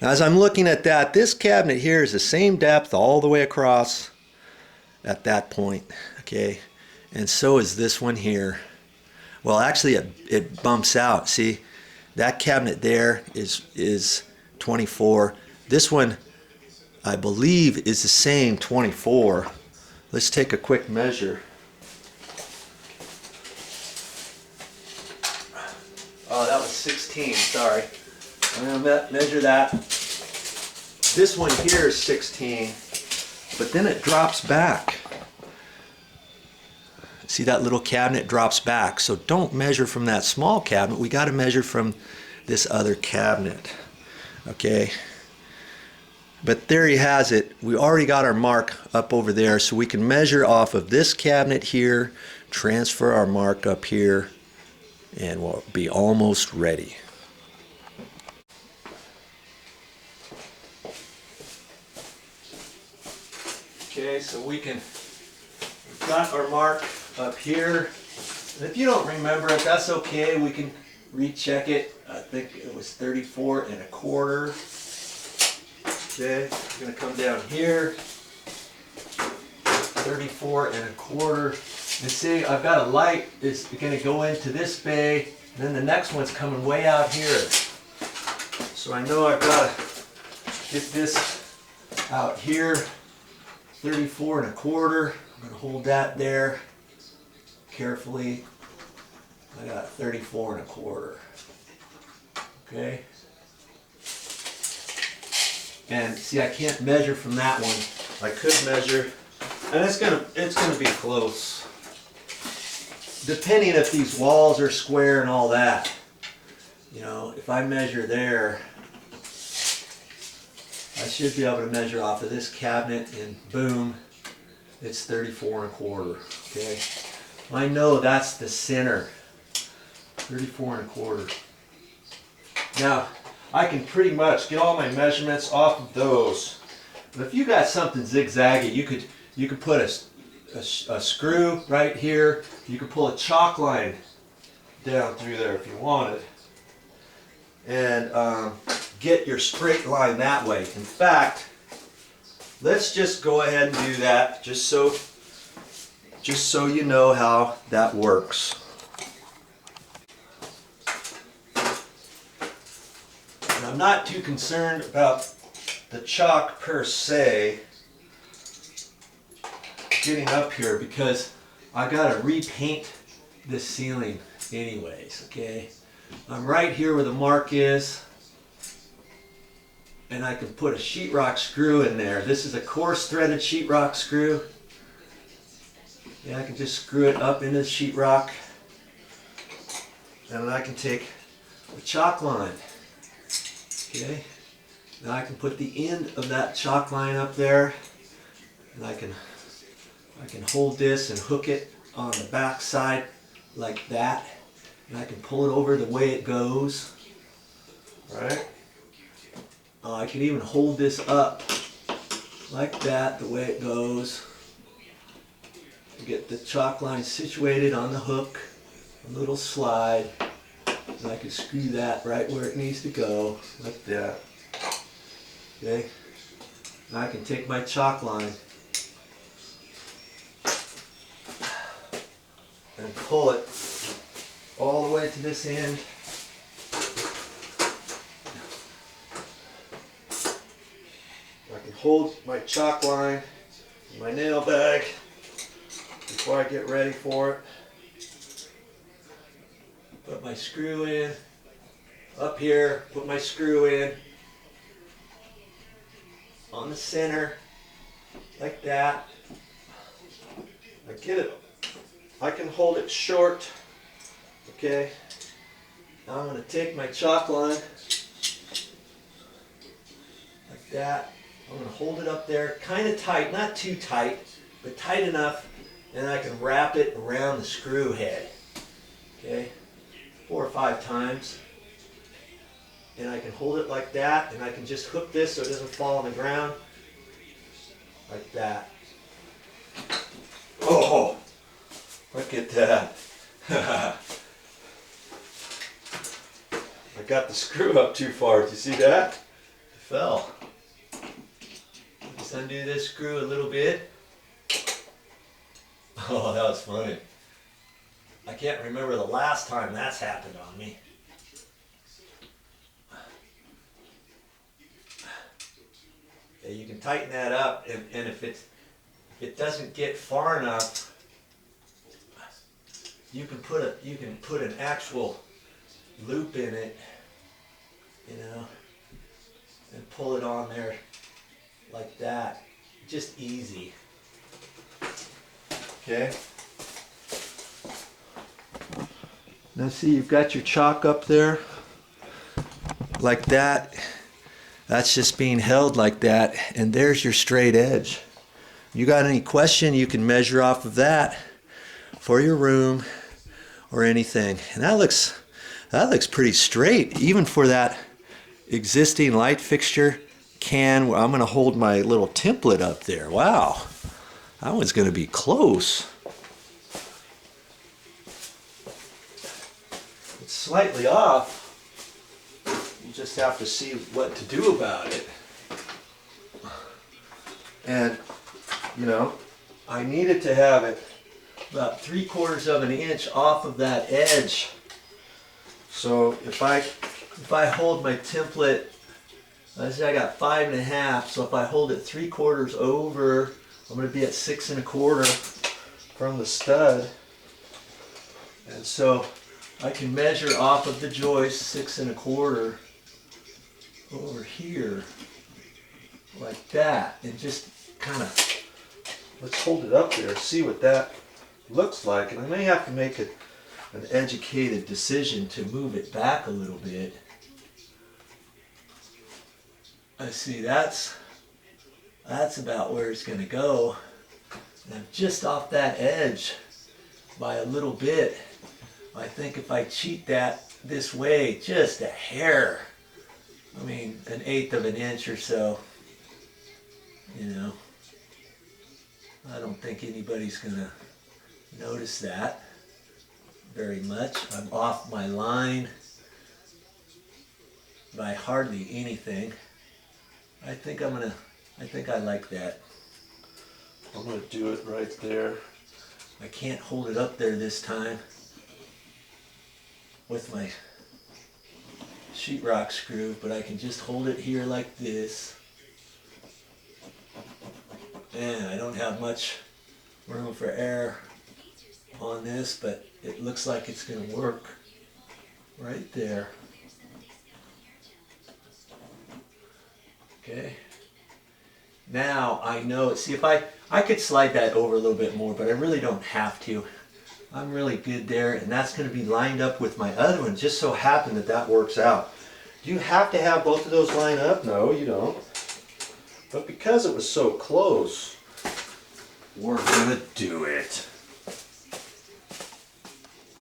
Now, as I'm looking at that, this cabinet here is the same depth all the way across at that point, okay? And so is this one here. Well, actually it bumps out. See, that cabinet there is 24. This one, I believe, is the same 24. Let's take a quick measure. Oh, that was 16, sorry. I'm gonna measure that. This one here is 16, but then it drops back. See, that little cabinet drops back. So don't measure from that small cabinet. We got to measure from this other cabinet. Okay. But there he has it. We already got our mark up over there, so we can measure off of this cabinet here, transfer our mark up here, and we'll be almost ready. Okay, so we've got our mark up here. And if you don't remember it, that's okay. We can recheck it. I think it was 34 1/4. Okay, I'm going to come down here. 34 1/4. And see, I've got a light that's going to go into this bay, and then the next one's coming way out here. So I know I've got to get this out here. 34 1/4. I'm going to hold that there carefully. I got 34 1/4. Okay. And see, I can't measure from that one. I could measure, and it's gonna be close. Depending if these walls are square and all that. You know, if I measure there, I should be able to measure off of this cabinet, and boom, it's 34 1/4. Okay. I know that's the center. 34 1/4. Now, I can pretty much get all my measurements off of those. But if you got something zigzaggy, you could put a screw right here. You could pull a chalk line down through there if you wanted, and get your straight line that way. In fact, let's just go ahead and do that, just so you know how that works. And I'm not too concerned about the chalk per se getting up here, because I gotta repaint this ceiling anyways. Okay, I'm right here where the mark is, and I can put a sheetrock screw in there. This is a coarse threaded sheetrock screw. Yeah, I can just screw it up into the sheetrock, and then I can take the chalk line. Okay, now I can put the end of that chalk line up there, and I can hold this and hook it on the back side like that, and I can pull it over the way it goes. Right? I can even hold this up like that, the way it goes. Get the chalk line situated on the hook, a little slide, and I can screw that right where it needs to go, like that. Okay? Now I can take my chalk line and pull it all the way to this end. I can hold my chalk line in my nail bag before I get ready for it. Put my screw in up here, put my screw in on the center like that. I get it, I can hold it short. Okay, now I'm going to take my chalk line like that. I'm going to hold it up there kind of tight, not too tight, but tight enough, and I can wrap it around the screw head. Okay, 4 or 5 times, and I can hold it like that, and I can just hook this so it doesn't fall on the ground like that. Oh, look at that. I got the screw up too far. Do you see that? fell. Let's undo this screw a little bit. Oh, that was funny. I can't remember the last time that's happened on me. Yeah, you can tighten that up, and if it doesn't get far enough, you can put an actual loop in it, you know, and pull it on there like that. Just easy. Okay. Now see, you've got your chalk up there like that. That's just being held like that, and there's your straight edge. You got any question, you can measure off of that for your room or anything. And that looks pretty straight, even for that existing light fixture can. I'm going to hold my little template up there. Wow, that one's going to be close. It's slightly off. You just have to see what to do about it. And, you know, I needed to have it about 3/4 of an inch off of that edge. So if I hold my template, let's say I got 5.5, so if I hold it 3/4 over, I'm going to be at 6 1/4 from the stud. And so I can measure off of the joist 6 1/4 over here, like that, and just kind of, let's hold it up there, see what that looks like. And I may have to make an educated decision to move it back a little bit. I see that's about where it's going to go. And I'm just off that edge by a little bit. I think if I cheat that this way just a hair, I mean 1/8 of an inch or so, you know, I don't think anybody's going to notice that very much. I'm off my line by hardly anything. I think I like that. I'm going to do it right there. I can't hold it up there this time with my sheetrock screw, but I can just hold it here like this. And I don't have much room for air on this, but it looks like it's going to work right there. Okay. Now I know, see, if I could slide that over a little bit more, but I really don't have to. I'm really good there, and that's going to be lined up with my other one. Just so happened that works out. Do you have to have both of those line up? No, you don't. But because it was so close, we're going to do it.